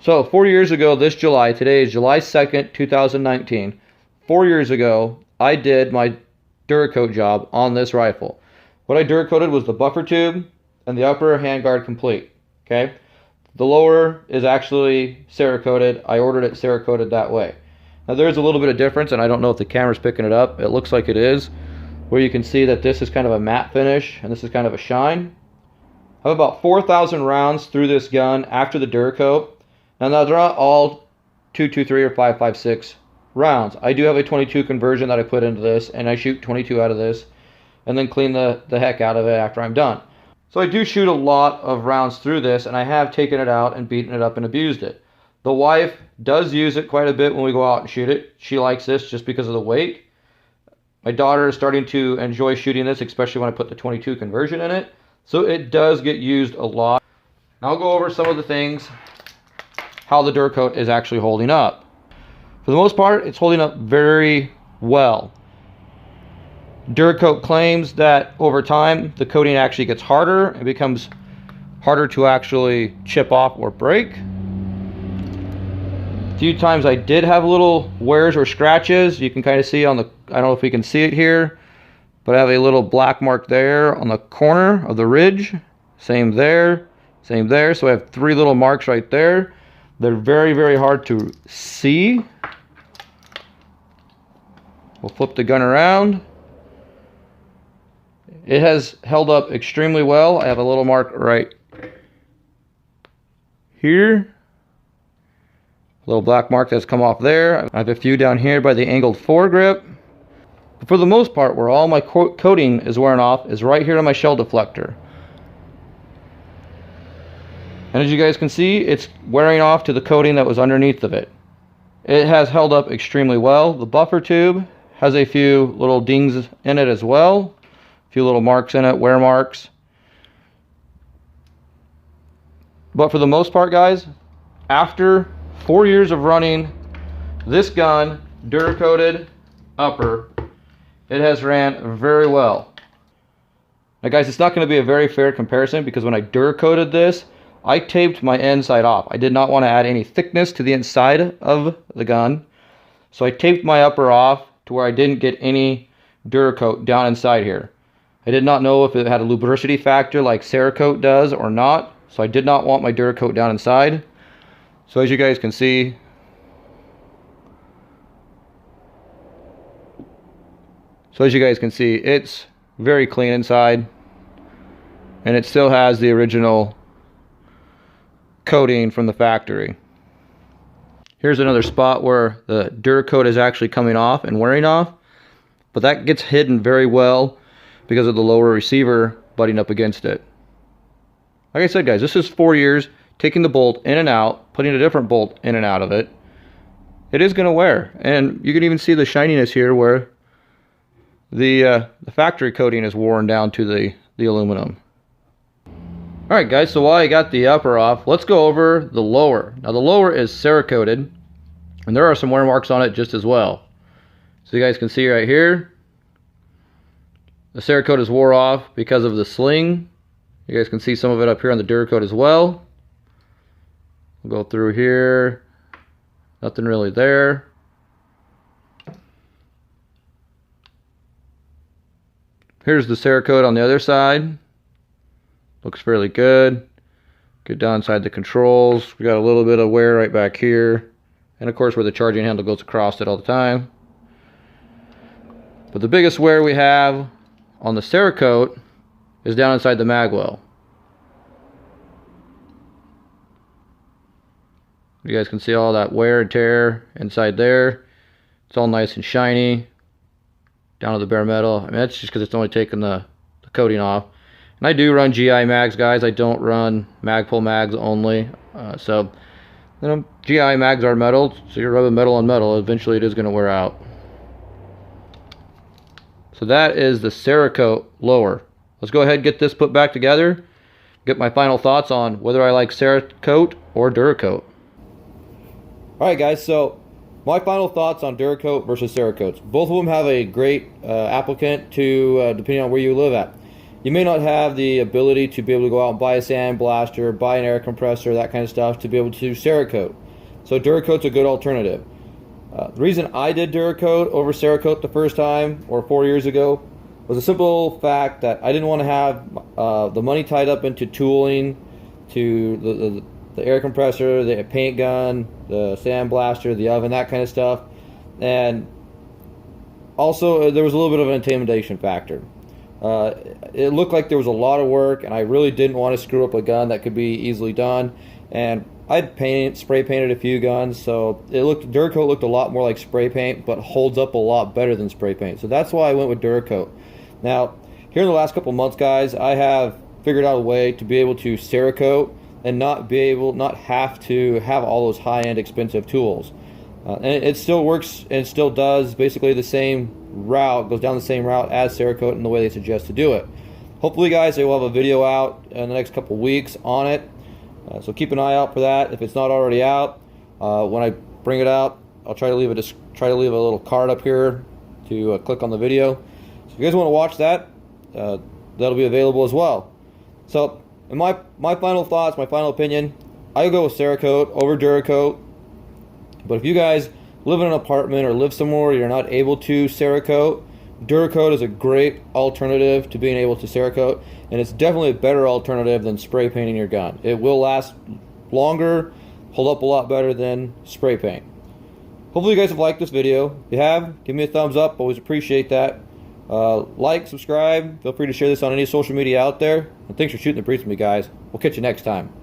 So 4 years ago this July, today is July 2nd, 2019. 4 years ago, I did my Duracoat job on this rifle. What I Duracoated was the buffer tube and the upper handguard complete. Okay, the lower is actually Cerakoted. I ordered it Cerakoted that way. Now there's a little bit of difference, and I don't know if the camera's picking it up. It looks like it is, where you can see that this is kind of a matte finish and this is kind of a shine. I have about 4,000 rounds through this gun after the Duracoat. Now they're not all 223 or 5.56 rounds. I do have a 22 conversion that I put into this, and I shoot 22 out of this and then clean the heck out of it after I'm done. So I do shoot a lot of rounds through this, and I have taken it out and beaten it up and abused it. The wife does use it quite a bit when we go out and shoot it. She likes this just because of the weight. My daughter is starting to enjoy shooting this, especially when I put the 22 conversion in it. So it does get used a lot. Now I'll go over some of the things, how the Duracoat is actually holding up. For the most part, it's holding up very well. Duracoat claims that over time, the coating actually gets harder. It becomes harder to actually chip off or break. A few times I did have little wears or scratches. You can kind of see on the, I don't know if we can see it here, but I have a little black mark there on the corner of the ridge. Same there, same there. So I have 3 little marks right there. They're very, very hard to see. We'll flip the gun around. It has held up extremely well. I have a little mark right here. A little black mark that's come off there. I have a few down here by the angled foregrip. But for the most part, where all my coating is wearing off is right here on my shell deflector. And as you guys can see, it's wearing off to the coating that was underneath of it. It has held up extremely well. The buffer tube has a few little dings in it as well. A few little marks in it, wear marks. But for the most part, guys, after 4 years of running this gun, Duracoated upper, it has ran very well. Now guys, it's not going to be a very fair comparison because when I Duracoated this, I taped my inside off. I did not want to add any thickness to the inside of the gun. So I taped my upper off to where I didn't get any Duracoat down inside here. I did not know if it had a lubricity factor like Cerakote does or not. So I did not want my Duracoat down inside. So as you guys can see, it's very clean inside. And it still has the original coating from the factory. Here's another spot where the Duracoat is actually coming off and wearing off, but that gets hidden very well because of the lower receiver butting up against it. Like I said, guys, this is 4 years taking the bolt in and out, putting a different bolt in and out of it. It is going to wear, and you can even see the shininess here where the factory coating is worn down to the aluminum. Alright guys, so while I got the upper off, let's go over the lower. Now the lower is Cerakoted, and there are some wear marks on it just as well. So you guys can see right here, the Cerakote is wore off because of the sling. You guys can see some of it up here on the Duracoat as well. We'll go through here, nothing really there. Here's the Cerakote on the other side. Looks fairly good. Get down inside the controls. We got a little bit of wear right back here. And of course where the charging handle goes across it all the time. But the biggest wear we have on the Cerakote is down inside the mag well. You guys can see all that wear and tear inside there. It's all nice and shiny. Down to the bare metal. I mean, that's just because it's only taken the coating off. And I do run GI mags, guys. I don't run Magpul mags only. So, you know, GI mags are metal, so you're rubbing metal on metal. Eventually it is going to wear out. So that is the Cerakote lower. Let's go ahead and get this put back together. Get my final thoughts on whether I like Cerakote or Duracoat. Alright guys, so my final thoughts on Duracoat versus Cerakote. Both of them have a great applicant to depending on where you live at. you may not have the ability to be able to go out and buy a sandblaster, buy an air compressor, that kind of stuff to be able to Cerakote. So Duracoat's a good alternative. The reason I did Duracoat over Cerakote the first time, or 4 years ago, was a simple fact that I didn't want to have the money tied up into tooling, to the air compressor, the paint gun, the sandblaster, the oven, that kind of stuff. And also, there was a little bit of an intimidation factor. It looked like there was a lot of work, and I really didn't want to screw up a gun that could be easily done. And I'd spray painted a few guns, so Duracoat looked a lot more like spray paint, but holds up a lot better than spray paint. So that's why I went with Duracoat. Now, here in the last couple months, guys, I have figured out a way to be able to Cerakote and not have to have all those high-end expensive tools. And it still works and still does basically the same route, goes down the same route as Cerakote in the way they suggest to do it. Hopefully, guys, they will have a video out in the next couple weeks on it. So keep an eye out for that. If it's not already out, when I bring it out, I'll try to leave a little card up here to click on the video. So if you guys want to watch that, that'll be available as well. So, in my final thoughts, my final opinion, I go with Cerakote over Duracoat. But if you guys live in an apartment or live somewhere where you're not able to Cerakote, Duracoat is a great alternative to being able to Cerakote, and it's definitely a better alternative than spray painting your gun. It will last longer, hold up a lot better than spray paint. Hopefully you guys have liked this video. If you have, give me a thumbs up. Always appreciate that. Like, subscribe. Feel free to share this on any social media out there. And thanks for shooting the breeze with me, guys. We'll catch you next time.